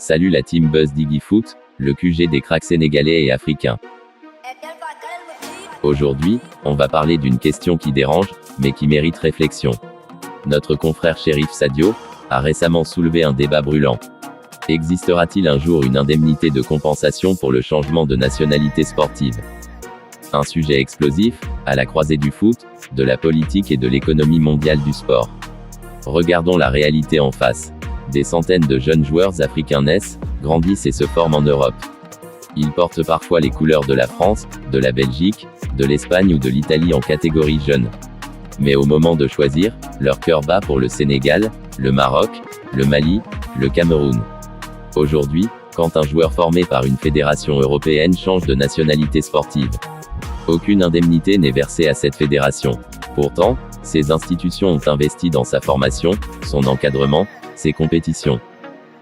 Salut la team Buzz Diggy Foot, le QG des cracks sénégalais et africains. Aujourd'hui, on va parler d'une question qui dérange, mais qui mérite réflexion. Notre confrère Chérif Sadio a récemment soulevé un débat brûlant. Existera-t-il un jour une indemnité de compensation pour le changement de nationalité sportive? Un sujet explosif, à la croisée du foot, de la politique et de l'économie mondiale du sport. Regardons la réalité en face. Des centaines de jeunes joueurs africains naissent, grandissent et se forment en Europe. Ils portent parfois les couleurs de la France, de la Belgique, de l'Espagne ou de l'Italie en catégorie jeune. Mais au moment de choisir, leur cœur bat pour le Sénégal, le Maroc, le Mali, le Cameroun. Aujourd'hui, quand un joueur formé par une fédération européenne change de nationalité sportive, aucune indemnité n'est versée à cette fédération. Pourtant, ces institutions ont investi dans sa formation, son encadrement, ses compétitions.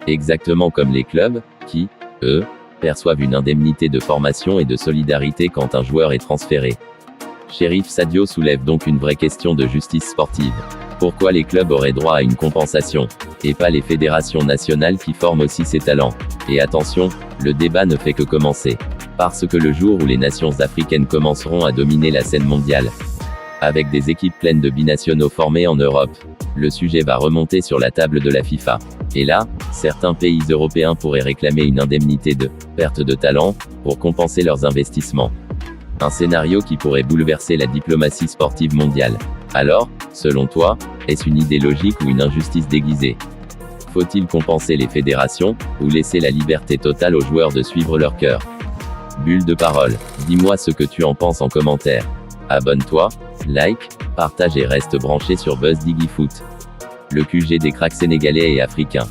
Exactement comme les clubs, qui, eux, perçoivent une indemnité de formation et de solidarité quand un joueur est transféré. Chérif Sadio soulève donc une vraie question de justice sportive. Pourquoi les clubs auraient droit à une compensation, et pas les fédérations nationales qui forment aussi ces talents? Et attention, le débat ne fait que commencer. Parce que le jour où les nations africaines commenceront à dominer la scène mondiale, avec des équipes pleines de binationaux formés en Europe, le sujet va remonter sur la table de la FIFA. Et là, certains pays européens pourraient réclamer une indemnité de perte de talent pour compenser leurs investissements. Un scénario qui pourrait bouleverser la diplomatie sportive mondiale. Alors, selon toi, est-ce une idée logique ou une injustice déguisée? Faut-il compenser les fédérations, ou laisser la liberté totale aux joueurs de suivre leur cœur? Bulle de parole, dis-moi ce que tu en penses en commentaire. Abonne-toi, like, partage et reste branché sur Buzz Diggy Foot, le QG des cracks sénégalais et africains.